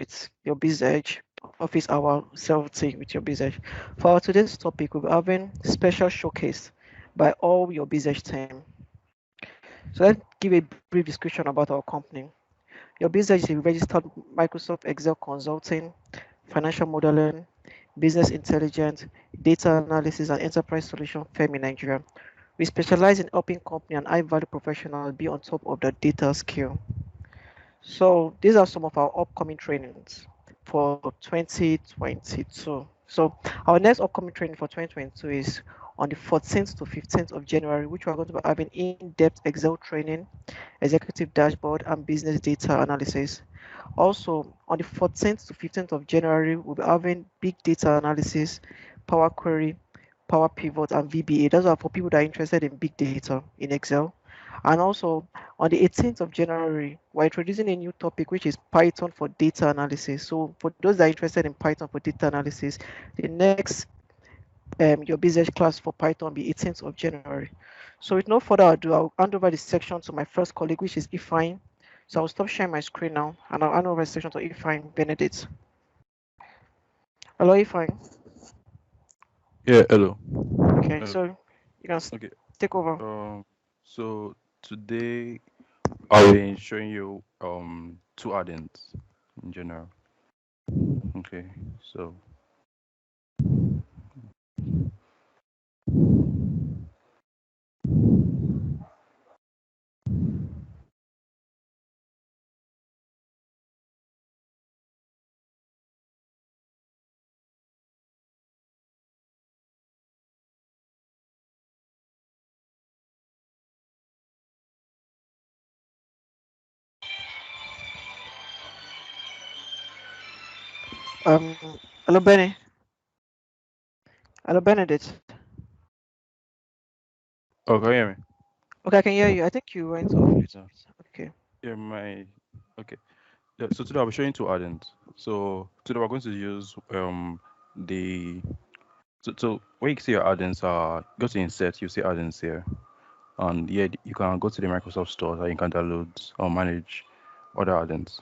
with your BizEdge office hour 70 with your BizEdge. For today's topic, we'll be having special showcase by all your BizEdge team. So let's give a brief description about our company. Your BizEdge is a registered Microsoft Excel consulting, financial modeling, business intelligence, data analysis, and enterprise solution firm in Nigeria. We specialize in helping company and high-value professionals be on top of the data skill. So these are some of our upcoming trainings for 2022. So our next upcoming training for 2022 is on the 14th to 15th of January, which we're going to be having in-depth Excel training, executive dashboard, and business data analysis. Also, on the 14th to 15th of January, we'll be having big data analysis, Power Query, Power Pivot, and VBA. Those are for people that are interested in big data in Excel. And also, on the 18th of January, we're introducing a new topic, which is Python for data analysis. So for those that are interested in Python for data analysis, the next your business class for Python will be 18th of January. So with no further ado, I'll hand over the section to my first colleague, which is Ifine. So I'll stop sharing my screen now, and I'll hand over the section to Ifine Benedict. Hello, Ifine. Yeah, hello. Okay, Uh, so you can okay. take over. So today I'll be showing you two addends in general. Okay. So Hello, Benny. Hello, Benedict. can you hear me? Okay, I can hear you. I think you went off a little Yeah. bit. Okay. Yeah, my okay. Yeah, so today I'll be showing two addends. So today we're going to use the so where you see your addends are go to insert, you see addends here. And yeah, you can go to the Microsoft store and you can download or manage other addends.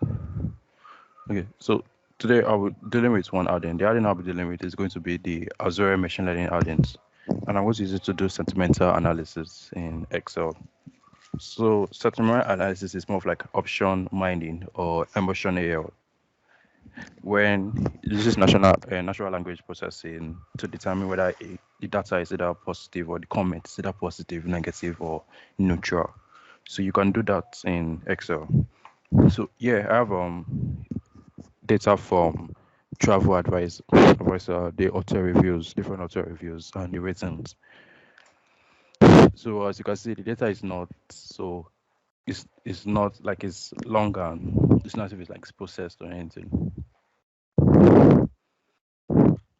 Okay, so today I will dealing with one add-in. The add-in I'll be dealing with is going to be the Azure machine learning add-ins, and I'm going to use it to do sentimental analysis in Excel. So sentimental analysis is more of like option mining or emotion AI, when it uses natural language processing to determine whether the data is either positive or the comment is either positive, negative, or neutral. So you can do that in Excel. So yeah, I have data from travel advisor, the author reviews, different author reviews, and the ratings. So as you can see, the data is not so it's not like it's long and it's not as if it's like it's processed or anything.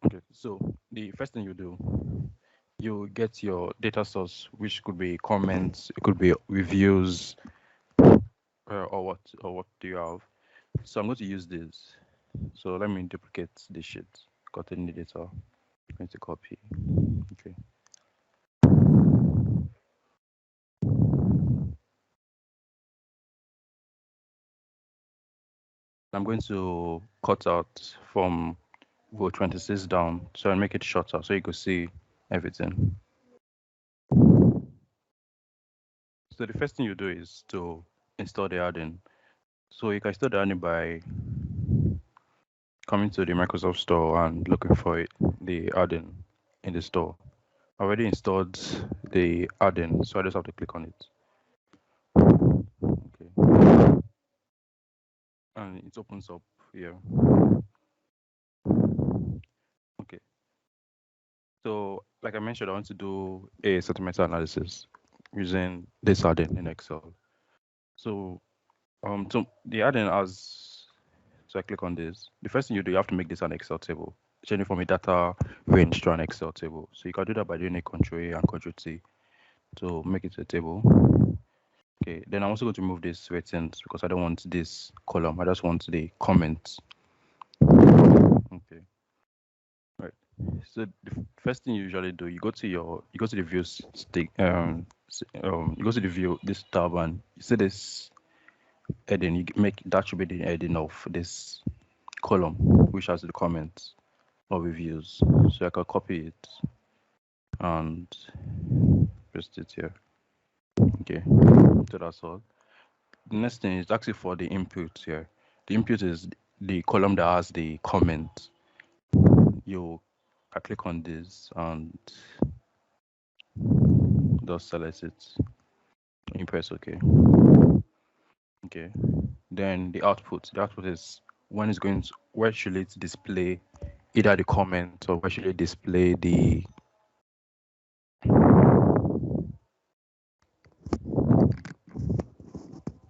Okay, so the first thing you do, you get your data source, which could be comments, it could be reviews, or what do you have? So I'm going to use this. So let me duplicate this sheet, copy the data, I'm going to copy. Okay. I'm going to cut out from row 26 down so I make it shorter so you can see everything. So the first thing you do is to install the add-in. So you can install the add-in by coming to the Microsoft Store and looking for it, the add-in in the store. I already installed the add-in, so I just have to click on it. Okay. And it opens up here. Okay. So, like I mentioned, I want to do a sentimental analysis using this add-in in Excel. So the add-in has, so I click on this. The first thing you do, you have to make this an Excel table, changing from a data range to an Excel table. So you can do that by doing a Control A and Control T to make it a table. Okay, then I'm also going to remove this ratings because I don't want this column. I just want the comments. Okay. Right. So the first thing you usually do, you go to the view stick, you go to the view this tab and you see this heading. You make that should be the heading of this column which has the comments or reviews. So I can copy it and paste it here. Okay, so that's all. The next thing is actually for the input here. The input is the column that has the comment. You can click on this and just select it. You press OK. Okay. Then the output. The output is when it's going to, where should it display either the comment or where should it display the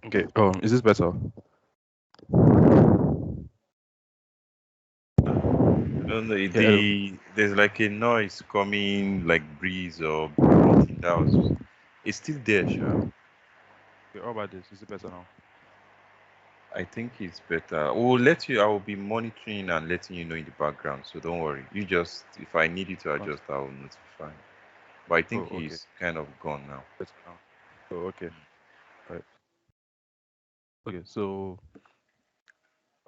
okay. Is this better? I don't know. Yeah, hello. There's like a noise coming, like breeze or something. That was. It's still there, sure. Okay, how about this? Is it better now? I think it's better. We'll let you. I will be monitoring and letting you know in the background. So don't worry. You just, if I need you to Oh, adjust, I will notify. But I oh, think okay. he's kind of gone now. Better now. Oh, okay. Right. Okay, so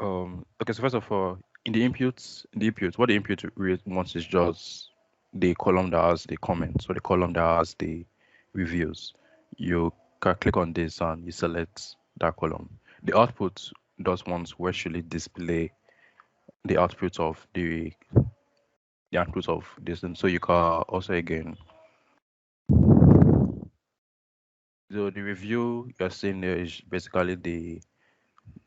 okay, so first of all, in the input, what the input wants is just the column that has the comments, so the column that has the reviews. You can click on this and you select that column. The output does want where should it display the output of the output of this, and so you can also again. So the review you're seeing there is basically the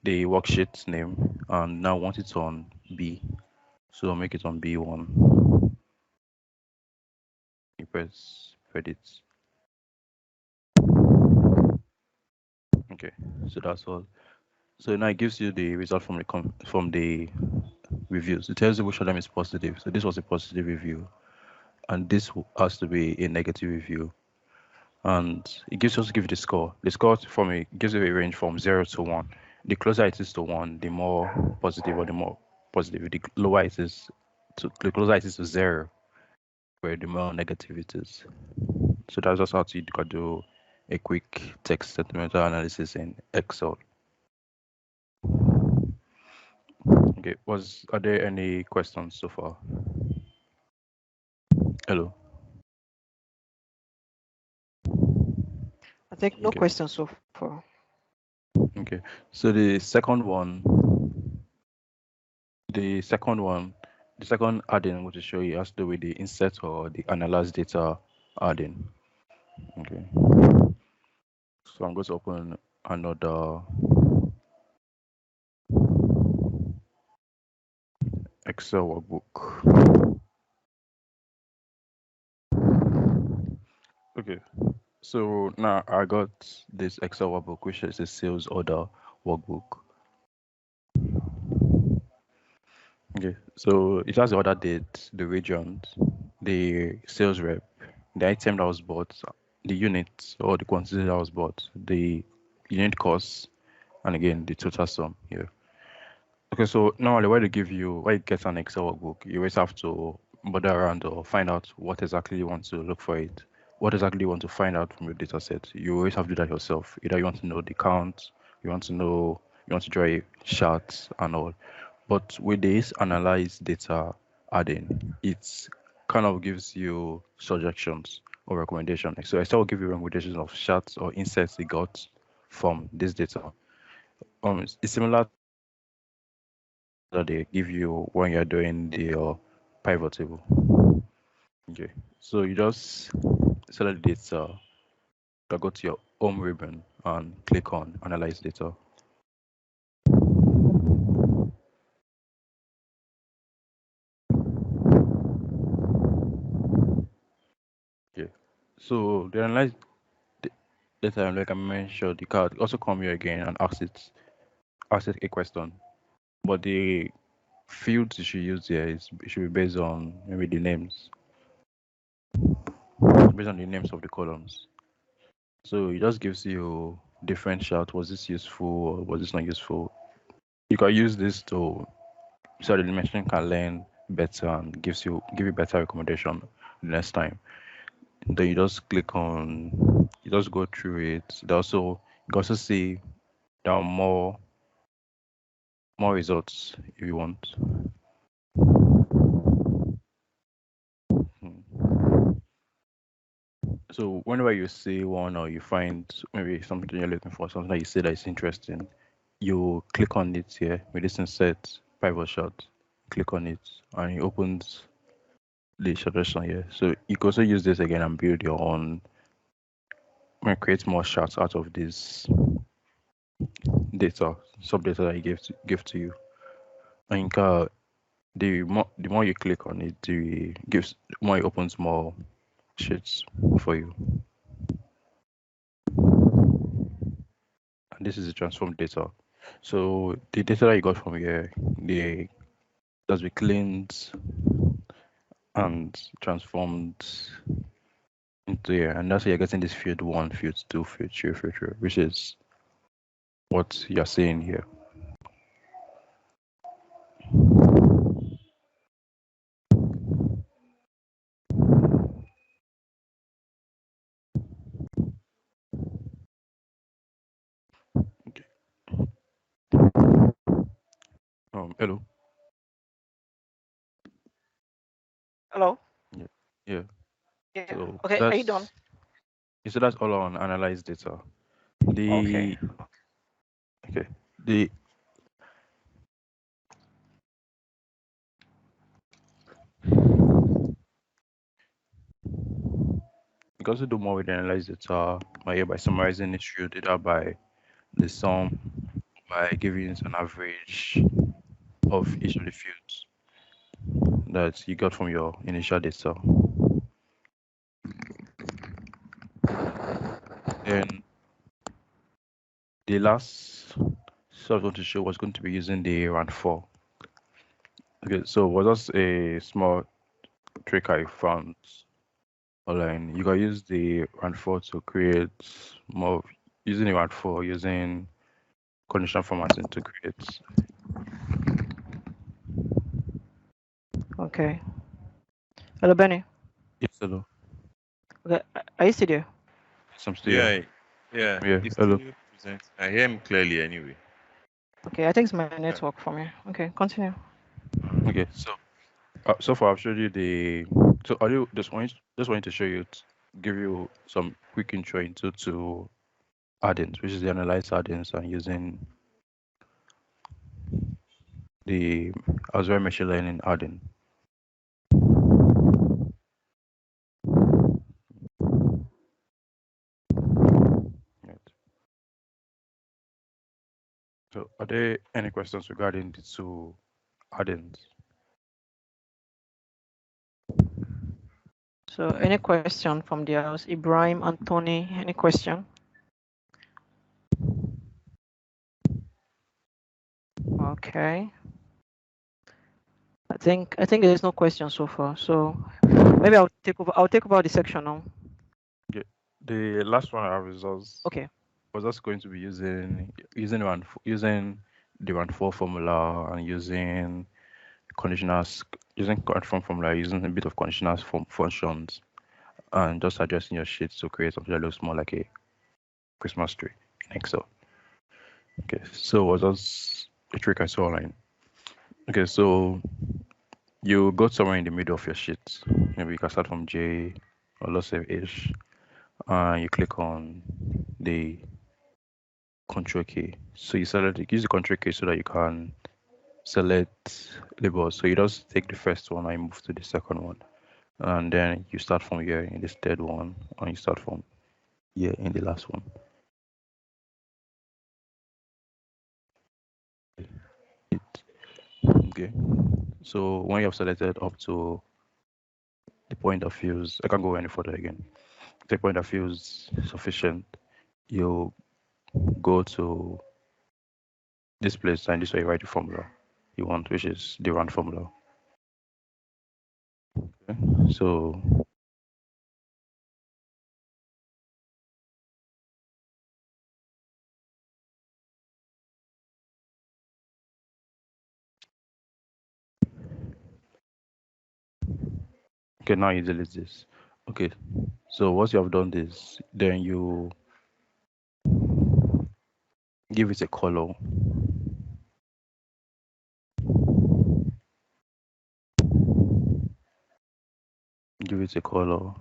worksheet name, and now want it on B. So I'll make it on B1. You press edit. Okay, so that's all. So now it gives you the result from the reviews. It tells you which of them is positive. So this was a positive review, and this has to be a negative review. And it gives also give you the score. The score from it gives you a range from 0 to 1. The closer it is to 1, the more positive or the more positive. The lower it is the closer it is to 0, where the more negative it is. So that's just how you can do a quick text sentimental analysis in Excel. Okay, are there any questions so far? Hello. I think no Okay. questions so far. Okay. So the second add-in I'm going to show you has to do with the insert or the analyze data add-in. Okay. So I'm going to open another Excel workbook. Okay. So now I got this Excel workbook, which is a sales order workbook. Okay. So it has the order date, the regions, the sales rep, the item that was bought, the unit or the quantity that was bought, the unit cost, and again the total sum here. Okay, so normally when you get an Excel workbook, you always have to bother around or find out what exactly you want to look for it. What exactly you want to find out from your data set. You always have to do that yourself. Either you want to know the count, you want to draw a chart and all. But with this analyze data add-in, it kind of gives you suggestions or recommendations. So Excel will give you recommendations of charts or insights it got from this data. It's similar to the data that they give you when you're doing the pivot table. Okay, so you just select data, you go to your home ribbon and click on analyze data. Okay, so the analyze data, like I mentioned, the card also come here again and ask it a question. But the fields you should use here it should be based on maybe based on the names of the columns. So it just gives you different shout. Was this useful or was this not useful? You can use this to so the machine can learn better and give you better recommendation the next time. Then you just go through it. You can also see there are more more results if you want. Hmm. So whenever you see one or you find maybe something you're looking for, something that you see that is interesting, you click on it here with this insert pivot shot. Click on it and it opens the suggestion here. So you can also use this again and build your own, create more charts out of this data, sub data that he give to you. And the more you click on it, the more it opens more sheets for you. And this is the transformed data. So the data that you got from here, the that's been cleaned and transformed into here, and that's how you're getting this field 1, field 2, field 3, field 3, which is what you're seeing here. Okay. Hello. Hello? Yeah. Yeah. Yeah. So Okay, are you done? that's all on analyze data. Okay. The okay. The because we do more with analyze data by summarizing each field data by the sum, by giving it an average of each of the fields that you got from your initial data. Then the last so I was going to show was going to be using the rand 4. Okay, so was just a small trick I found online. You can use the rand 4 to create more using the rand 4 using conditional formatting to create. Okay. Hello, Benny. Yes, hello. Okay, are you still there? Yes, I'm still here. Yeah, yeah. Yeah, He's hello. still present. I hear him clearly anyway. Okay, I think it's my Yeah. network for me. Okay, continue. Okay, so far I've showed you the. So are you just wanting to show you give you some quick intro into to Addins, which is the analyze Addins and using the Azure machine learning Addin. Right. So are there any questions regarding the two Addins? So, any question from the house? Ibrahim, Anthony, any question? Okay. I think there's no question so far. So maybe I'll take over. I'll take over the section now. Okay. The last one I have is Okay. was just going to be using the rand 4 formula and using using transform formula, using a bit of conditional functions, and just adjusting your sheet to create something that looks more like a Christmas tree in Excel. Okay, so was just a trick I saw online. Okay, so you go somewhere in the middle of your sheet. Maybe you can start from J or let's say H, and you click on the control key. So you use the control key so that you can select labels. So you just take the first one and you move to the second one. And then you start from here in this third one, and you start from here in the last one. Okay. So when you have selected up to the point that feels, I can't go any further again. The point that feels sufficient, you go to this place and this way you write the formula you want, which is the run formula. Okay. So okay, now you delete this. Okay. So once you have done this, then you give it a color. give it a color.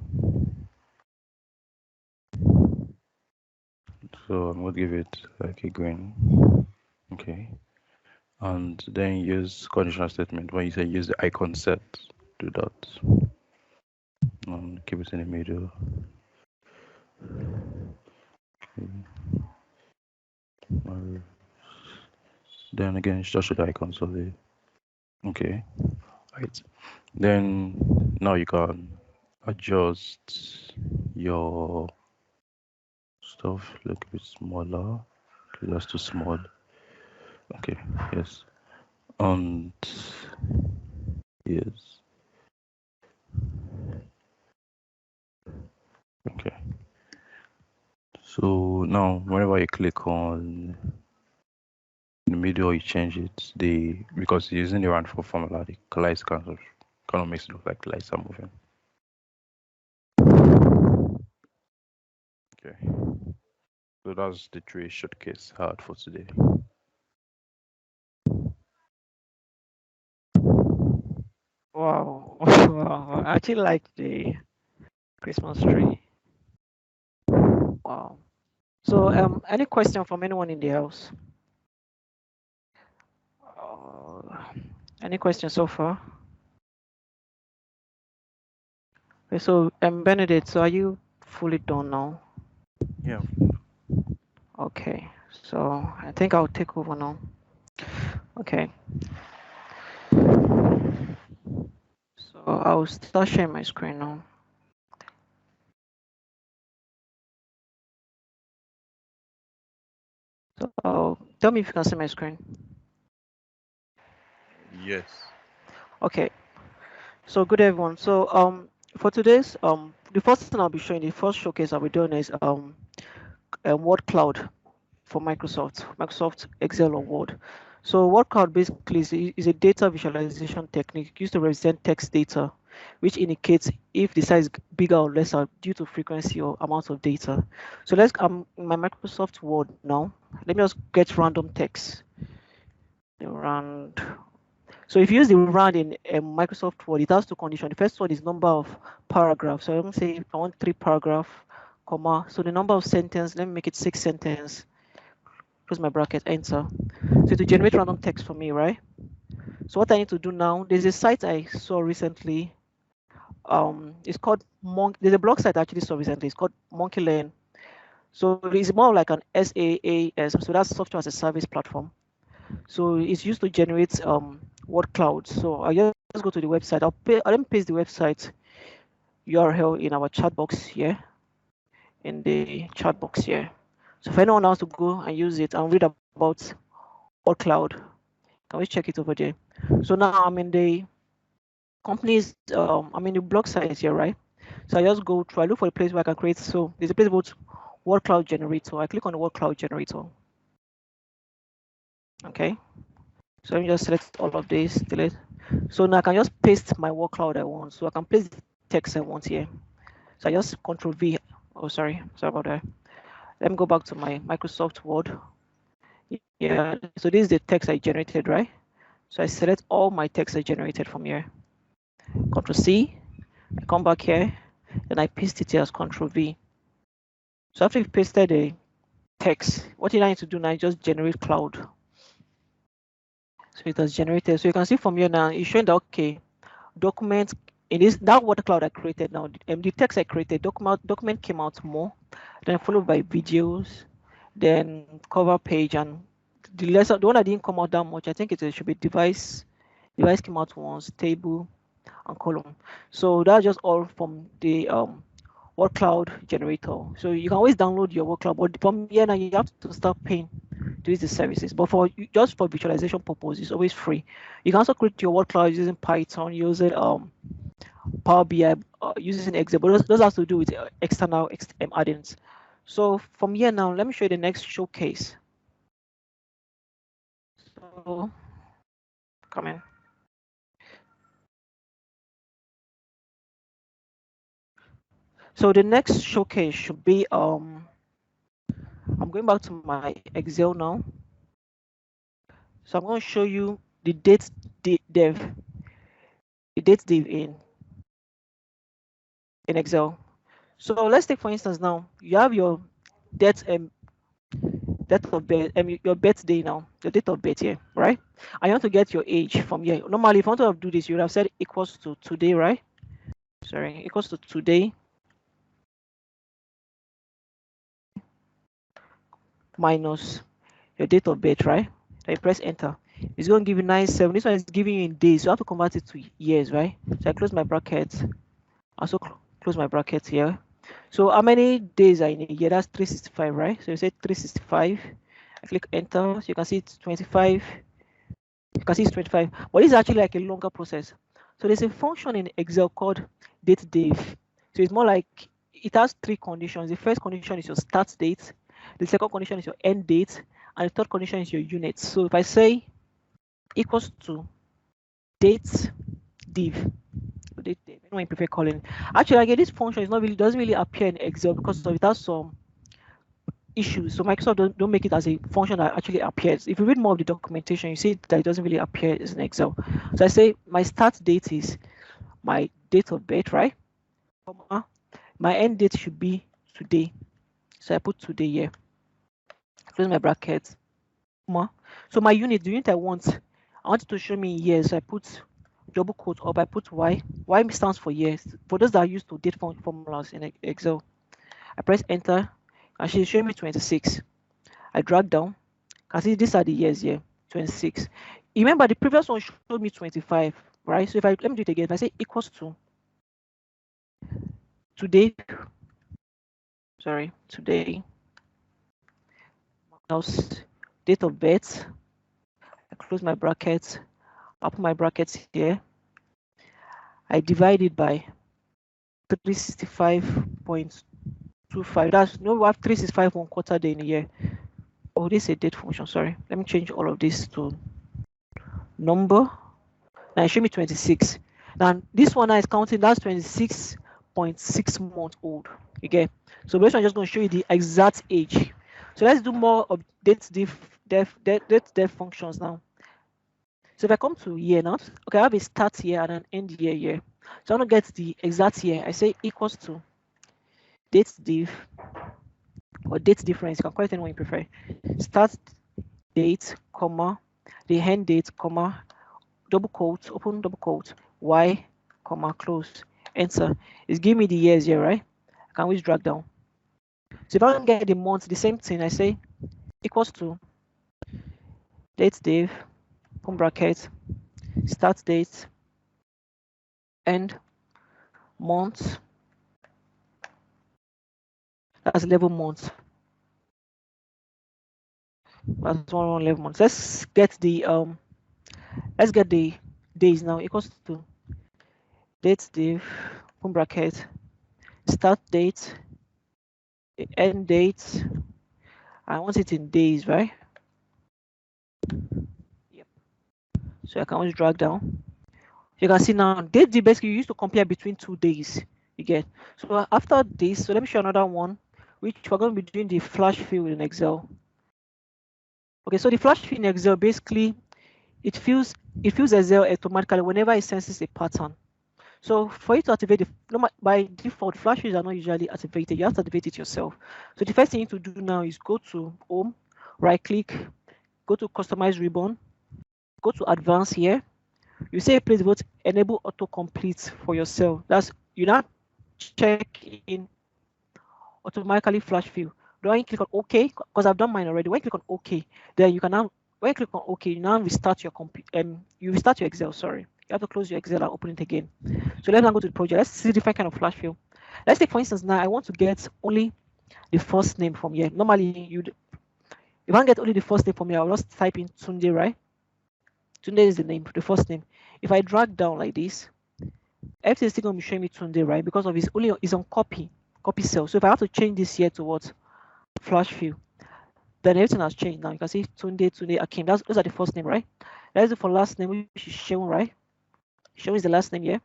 So I'm going to give it like a green. Okay. And then use conditional statement. When you say use the icon set, do that. And keep it in the middle. Okay. Then again, just show the icons of it. Okay. Right. Then now you can adjust your stuff, look a bit smaller. Okay, that's too small. Okay, yes. And yes. Okay. So now whenever you click on in the middle, you change it, because you're using the round for formula, the lights kind of makes it look like the lights are moving. Okay. So that's the tree showcase hard for today. Wow. Wow. I actually like the Christmas tree. Wow. So, any question from anyone in the house? Uh, any questions so far? Okay, so, Benedict, so are you fully done now? Yeah. Okay. So, I think I'll take over now. Okay. So, I'll start sharing my screen now. So, tell me if you can see my screen. Yes. Okay. So, good everyone. So, for today's the first thing I'll be showing, the first showcase I'll be doing is word cloud for Microsoft Excel or Word. So word cloud basically is a data visualization technique used to represent text data, which indicates if the size is bigger or lesser due to frequency or amount of data. So let's in my Microsoft Word now. Let me just get random text. Rand. So if you use the rand in Microsoft Word, it has two conditions. The first one is number of paragraphs. So I'm going to say I want 3 paragraph, comma. So the number of sentence, let me make it 6 sentence. Close my bracket, enter. So to generate random text for me, right? So what I need to do now, there's a site I saw recently. It's called There's a blog site I actually saw recently. It's called Monkey Learn. So it's more like an SaaS. So that's software as a service platform. So it's used to generate word clouds. So I just go to the website. I'll then paste the website URL in our chat box here. In the chat box here. So if anyone wants to go and use it and read about word cloud, can we check it over there? So now I'm in the company's I'm in the blog site here, right? So I just go through, I look for a place where I can create. So there's a place about word cloud generator. I click on the word cloud generator. Okay. So let me just select all of this, delete. So now I can just paste my word cloud I want. So I can paste the text I want here. So I just control V. Oh, sorry about that. Let me go back to my Microsoft Word. Yeah, so this is the text I generated, right? So I select all my text I generated from here. Control C. I come back here, and I paste it here as Control V. So after you've pasted the text, what you need to do now is just generate cloud. So it has generated. So you can see from here now, it's showing that okay, document in this that word cloud I created now, the text I created, document came out more, then followed by videos, then cover page, and the one that didn't come out that much, I think it should be device came out once, table and column. So that's just all from the word cloud generator. So you can always download your word cloud, but from here now you have to start paying to use the services. But just for visualization purpose, it's always free. You can also create your word cloud using Python, using Power BI, using Excel, but those have to do with external add-ins. So from here now, let me show you the next showcase. So come in. So the next showcase should be I'm going back to my Excel now. So I'm going to show you the date div in. in Excel. So let's take for instance now you have your date date of birth your birthday now, your date of birth here, right? And you want to get your age from here. Normally, if you want to do this, you would have said equals to today, right? Sorry, equals to today minus your date of birth, right? Then you press enter. It's going to give you 97. This one is giving you in days. So I have to convert it to years, right? So I close my bracket. Also close my bracket here. So how many days are in a year? That's 365, right? So you say 365. I click enter. So you can see it's 25. You can see it's 25. But this is actually like a longer process. So there's a function in Excel called dateDiv. So it's more like it has three conditions. The first condition is your start date. The second condition is your end date. And the third condition is your unit. So if I say equals to date div, anyone you prefer calling. Actually, again, this function is not really doesn't really appear in Excel because of it has some issues. So Microsoft don't make it as a function that actually appears. If you read more of the documentation, you see that it doesn't really appear in Excel. So I say my start date is my date of birth, right? My end date should be today. So I put today here. Close my bracket. So my unit, the unit I want it to show me in years. So I put double quote up. I put Y. Y stands for years. For those that are used to date formulas in Excel, I press enter and she's showing me 26. I drag down. Can see these are the years here, 26. Remember the previous one showed me 25, right? So if let me do it again. If I say equals to today, today minus date of birth. I close my brackets, open my brackets here. I divide it by 365.25. That's no, we have 365 1/4 day in a year. Oh, this is a date function. Sorry, let me change all of this to number. Now it show me 26. Now this one is counting. That's 26.6 months old. You get. So this one just going to show you the exact age. So let's do more of date diff functions now. So if I come to year now, okay, I have a start year and an end year here. So I want to get the exact year. I say equals to date div or date difference. You can call it anyone you prefer. Start date, comma, the end date, comma, double quote, open double quote, y, comma, close, enter. It's giving me the years here, right? I can always drag down. So if I want to get the month, the same thing, I say equals to date div, open bracket, start date, end month. That's 11 months. That's 11 months. Let's get the days now. Equals to date div, open bracket, start date, end date. I want it in days, right? Yep. So I can always drag down. You can see now date div basically you used to compare between 2 days. You get. So after this, so let me show another one, which we're going to be doing the flash fill in Excel. Okay, so the flash fill in Excel basically it fills Excel automatically whenever it senses a pattern. So for you to activate by default, flash fills are not usually activated. You have to activate it yourself. So the first thing you need to do now is go to Home, right click, go to Customize Ribbon, go to Advanced here. You say please vote Enable Autocomplete for yourself. That's you now check in automatically flash fill. When you click on OK, because I've done mine already. When you click on OK, then you can now when you click on OK, you now restart your you restart your Excel. Sorry, you have to close your Excel and open it again. So let's now go to the project. Let's see different kind of flash fill. Let's take for instance now I want to get only the first name from here. Normally if I get only the first name from here, I'll just type in Tunde, right? Tunde is the name, the first name. If I drag down like this, everything is still going to be showing me Tunde, right? Because of it's on copy cell. So if I have to change this here to what? Flash fill, then everything has changed now. You can see Tunde Akim. Those are the first name, right? Let's do for last name, which is Sheun, right? Sheun is the last name here.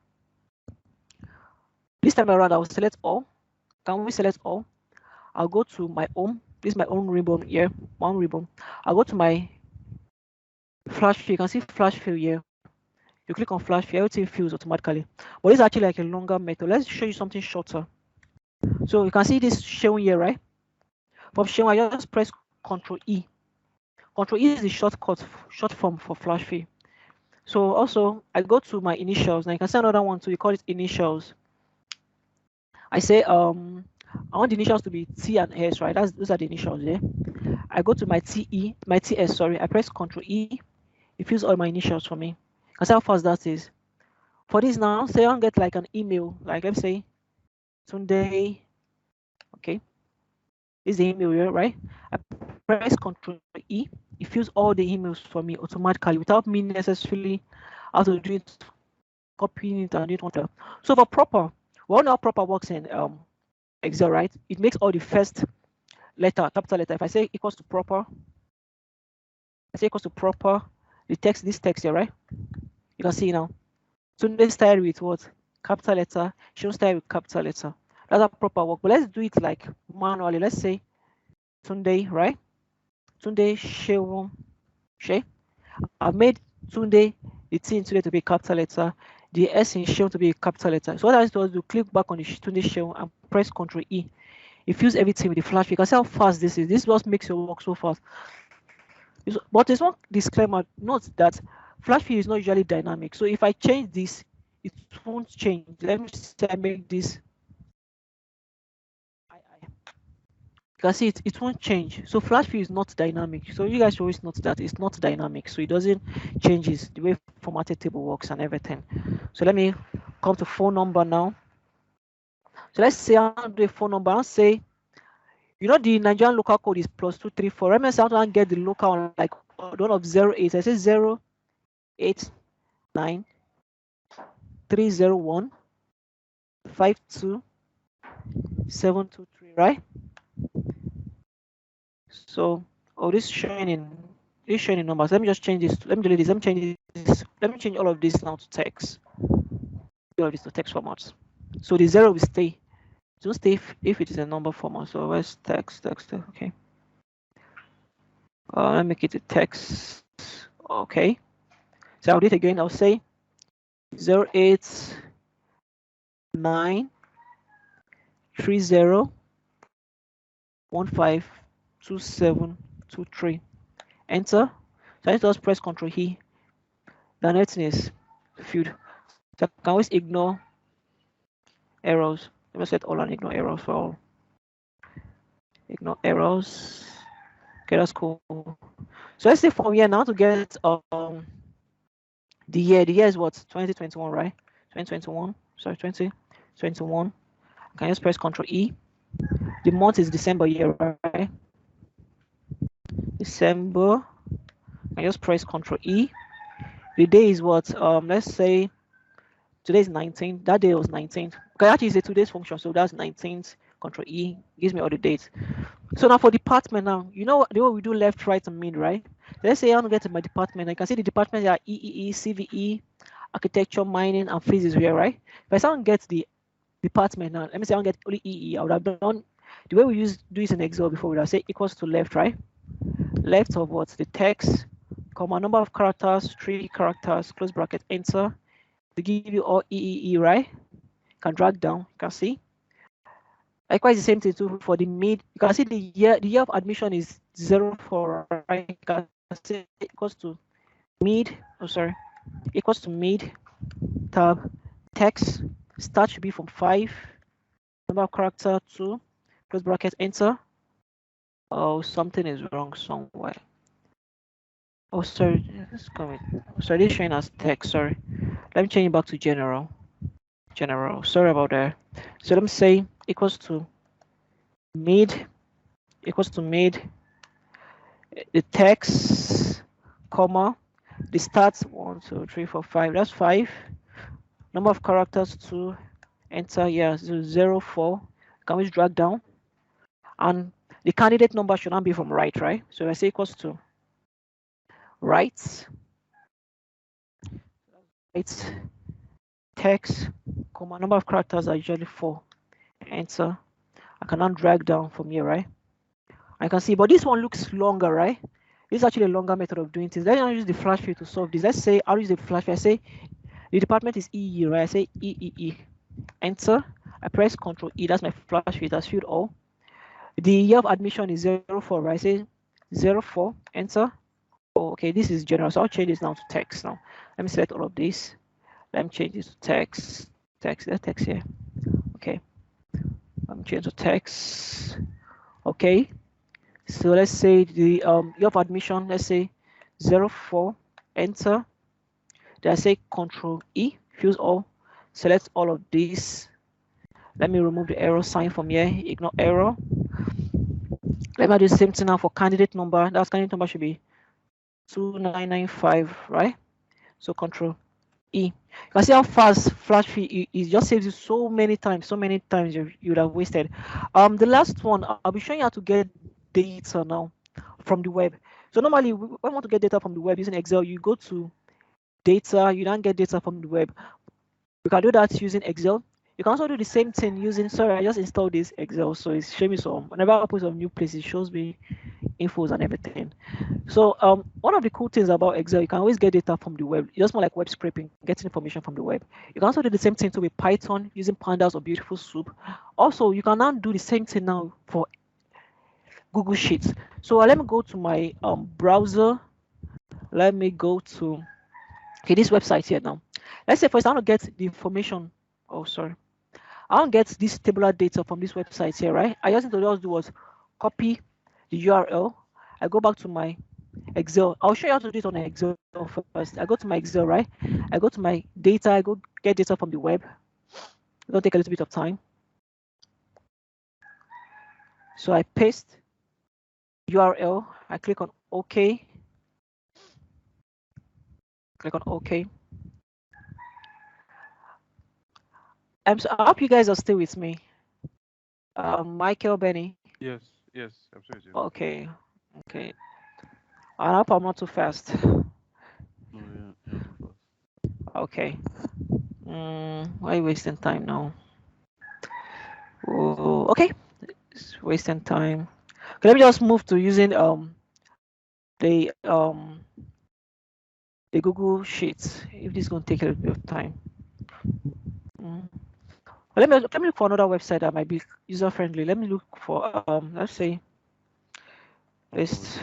This time around, I will select all. Can we select all? I'll go to my home. This is my own ribbon here. One ribbon. I'll go to my flash fill. You can see flash fill here. You click on flash fill, everything fills automatically. But it's actually like a longer method. Let's show you something shorter. So you can see this showing here, right? From showing, I just press Control E. Control E is the short form for flash fill. So also I go to my initials. Now you can see another one too. You call it initials. I say I want the initials to be T and S, right? Those are the initials there. I go to my TS, sorry. I press Control E. It fills all my initials for me. That's how fast that is. For this now, say I want to get like an email, like let's say Sunday. Okay, this is the email here, right? I press Control E. It fills all the emails for me automatically without me necessarily how to do it, copying it and doing it. So for proper, we all know how proper works in Excel, right? It makes all the first letter, capital letter. If I say equals to proper, I say equals to proper, the text, this text here, right? You can see now. So they start with what? Capital letter. Should start with capital letter. That's a proper work. But let's do it like manually. Let's say Sunday, right? Sunday Shewum She. I've made Sunday the T in Sunday to be a capital letter, the S in Shewum to be a capital letter. So what I do is to click back on the Sunday Shewum and press Ctrl E. It fills everything with the flash. You can see how fast this is. This is what makes your work so fast. But there's one disclaimer. Note that flash fill is not usually dynamic. So if I change this, it won't change. Let me say I make this. You can see it won't change. So flash fill is not dynamic. So you guys should always note that it's not dynamic. So it doesn't change the way formatted table works and everything. So let me come to phone number now. So let's say I want to do a phone number. I'll say, you know, the Nigerian local code is +234. Let me say I want to get the local one, like the one of 08. I say 089 301 52723, right? So this showing in numbers. Let me just change this. Let me delete this. Let me change this. Let me change all of this now to text. All of this to text formats. So the 0 will stay. It won't stay if it is a number format. So where's text? Okay. Let me make it a text. Okay. So I'll do it again. I'll say 089 30 152723. Enter. So I just press Ctrl E. The everything is filled. So I can always ignore errors. Let me set all and ignore errors for all. Ignore errors. Okay, that's cool. So let's say from here now to get the year. The year is what? 2021, right? 2021. Sorry, 2021. I can just press Ctrl E. The month is December year, right? December. I just press Ctrl E. The day is what? Let's say today is 19th. That day was 19th. Okay, actually it's a today's function, so that's 19th. Ctrl E gives me all the dates. So now for department now, you know the way we do left, right, and mid, right? Let's say I want to get to my department. I can see the departments are EEE, CVE, architecture, mining, and physics here, right? If I want to get the department now, let me say I want to get only EE. I would have done the way we do this in Excel before. We would have said equals to left, right? Left of what? The text, comma, number of characters, 3 characters, close bracket, enter. To give you all EEE, right? You can drag down, you can see. Likewise, the same thing too for the mid. You can see the year of admission is 04, right? You can see equals to mid. Oh, sorry, equals to mid. Tab text start should be from 5. Number of character 2. Close bracket, enter. Oh, something is wrong somewhere. Oh, sorry, this is coming. Sorry, this is showing as text. Sorry, let me change it back to general. Sorry about that. So let me say equals to mid, the text, comma, the starts 1 2 3 4 5. That's 5. Number of characters 2. Enter. Yeah, 04. Can we drag down? And the candidate number should not be from right? So I say equals to right text, comma, number of characters are usually 4. Enter. I cannot drag down from here, right? I can see, but this one looks longer, right? This is actually a longer method of doing things. Let's not use the flash field to solve this. Let's say I'll use the flash field. I say the department is EE, right? I say EEE. Enter. I press Control E. That's my flash field. That's field all. The year of admission is 04, right? I say 04. Enter. Oh, okay, this is general. So I'll change this now to text now. Let me select all of this. Let me change this to text. Text. There's text here. Okay. Let me change to text. Okay. So let's say the year of admission, let's say 04, enter. Then I say Control E, fuse all, select all of these. Let me remove the error sign from here, ignore error. Let me do the same thing now for candidate number. That's candidate number should be 2995, right? So Control E. You can see how fast flash fee is. Just saves you so many times you would have wasted. The last one, I'll be showing you how to get data now from the web. So normally when we want to get data from the web using Excel, you go to data, you don't get data from the web. You can do that using Excel. You can also do the same thing using, sorry, I just installed this Excel, so it's showing me some, whenever I put some new places, it shows me infos and everything. So one of the cool things about Excel, you can always get data from the web. It's just more like web scraping, getting information from the web. You can also do the same thing with Python using pandas or beautiful soup. Also, you can now do the same thing now for Google Sheets. So let me go to my browser. Let me go to this website here now. Let's say first I want to get the information. Oh, sorry. I want to get this tabular data from this website here, right? I just need to just do was copy the URL. I go back to my Excel. I'll show you how to do it on Excel first. I go to my Excel, right? I go to my data. I go get data from the web. It'll take a little bit of time. So I paste URL. I click on OK. Click on OK. So I hope you guys are still with me. Michael, Benny. Yes, I'm sorry. Okay. I hope I'm not too fast. No, you're not too fast. Okay. Why are you wasting time now? Oh, okay. It's wasting time. Okay, let me just move to using the Google Sheets. If this is going to take a little bit of time. Well, let me look for another website that might be user friendly. Let me look for let's say list.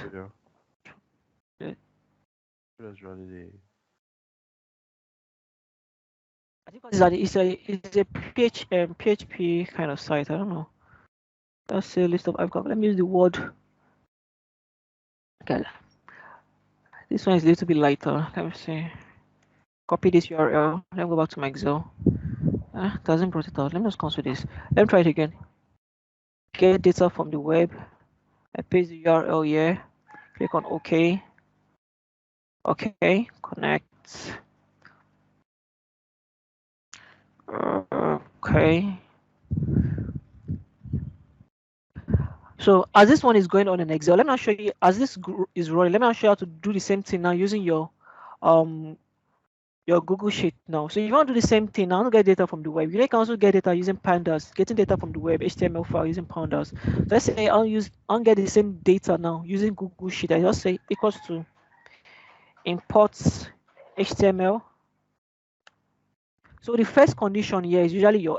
That's really I think it's a PHP kind of site. I don't know. Let's say list of icons. Let me use the word. Okay. This one is a little bit lighter. Let me see. Copy this URL. Let me go back to my Excel. Doesn't brought it out. Let me just cancel this. Let me try it again. Get data from the web. I paste the URL here. Click on OK. Okay, connect. Okay. So as this one is going on in Excel, let me show you as this is running. Let me show you how to do the same thing now using your Google Sheet now. So if you want to do the same thing now to get data from the web, you can also get data using pandas, getting data from the web, HTML file using pandas. So let's say I'll get the same data now using Google Sheet. I just say equals to import HTML. So the first condition here is usually your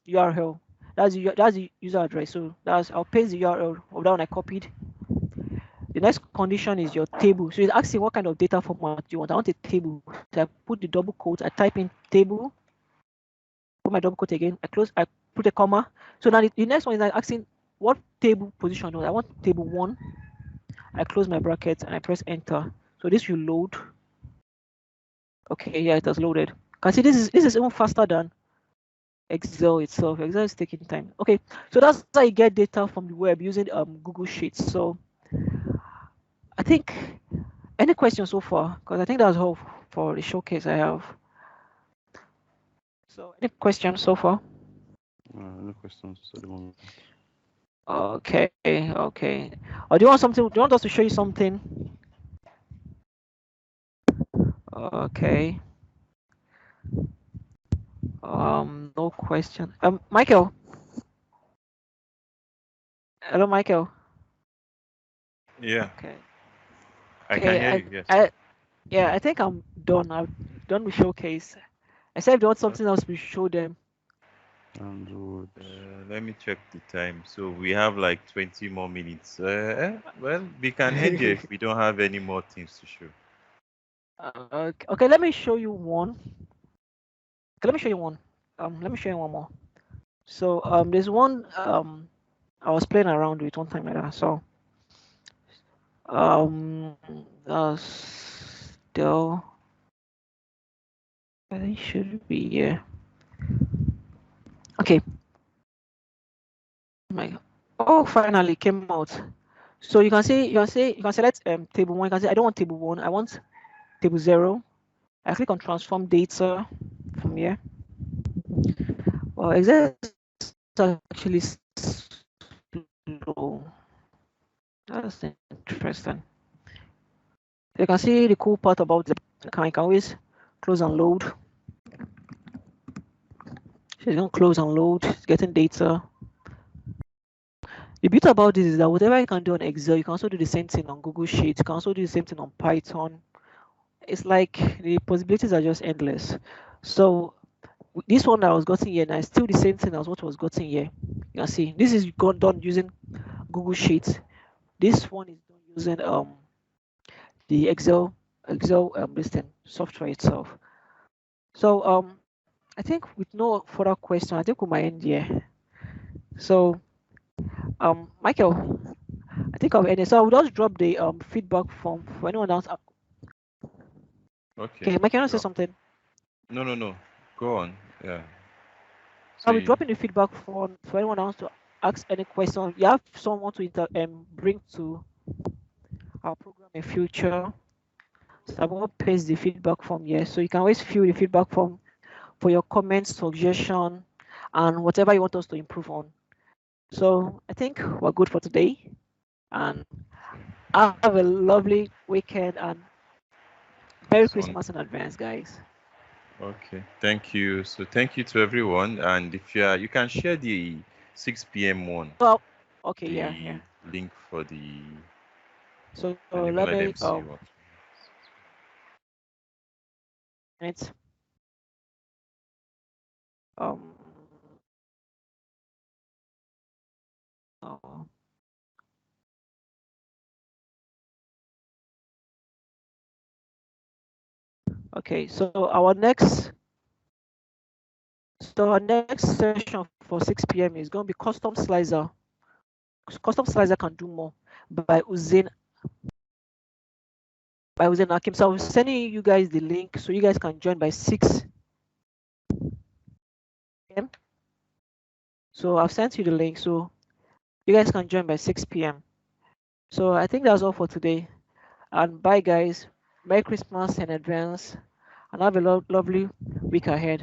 URL. That's the user address. So I'll paste the URL of that one I copied. The next condition is your table. So it's asking what kind of data format you want. I want a table. So I put the double quote. I type in table. Put my double quote again. I put a comma. So now the next one is asking what table position do I want. Table 1. I close my bracket and I press enter. So this will load. Okay, yeah, it has loaded. Can see this is even faster than Excel itself. Excel is taking time. Okay, so that's how you get data from the web using Google Sheets. So I think any questions so far? Because I think that's all for the showcase I have. So any questions so far? no questions at the moment. Okay. Or do you want something? Do you want us to show you something? Okay. No question. Michael. Hello, Michael. Yeah. Okay. I can hear Okay, you. Yes. yeah, I think I'm done. I'm done with showcase. Except if they want something else, we show them. And would Let me check the time. So we have like 20 more minutes. Well, we can end here if we don't have any more things to show. Okay, let me show you one. Okay, let me show you one. Let me show you one more. So there's one I was playing around with one time like that. So still I think should be yeah. Okay, my oh finally came out. So you can select table one. You can say I don't want table one. I want table zero. I click on transform data from here. Well, Excel is actually slow. That's interesting. You can see the cool part about the you can always close and load. So you don't close and load, it's getting data. The beauty about this is that whatever you can do on Excel, you can also do the same thing on Google Sheets. You can also do the same thing on Python. It's like the possibilities are just endless. So this one that I was gotten here now is still the same thing as what was gotten here. You can see this is done using Google Sheets. This one is done using the Excel this thing software itself. So I think with no further question, I think we might end here. So Michael, I think I've ended. So I will just drop the feedback form for anyone else. Okay. Okay, Michael, you want to say Sure. something? No. Go on. Yeah. So I'll be dropping the feedback form for anyone else to ask any question. You have someone to bring to our program in future. So I'm going to paste the feedback form here. So you can always fill the feedback form for your comments, suggestion, and whatever you want us to improve on. So I think we're good for today. And have a lovely weekend and Merry on. Christmas in advance, guys. Okay. Thank you. So thank you to everyone. And if you can share the 6 p.m. one, So, okay, yeah. the link for the, So and even let let me them see what. it's um uh, okay. So our next session for 6 p.m. is going to be custom slicer. Custom slicer can do more by Uzain Akim. So I'm sending you guys the link so you guys can join by 6 p.m. So I've sent you the link so you guys can join by 6 p.m. So I think that's all for today. And bye, guys. Merry Christmas in advance, and have a lovely week ahead.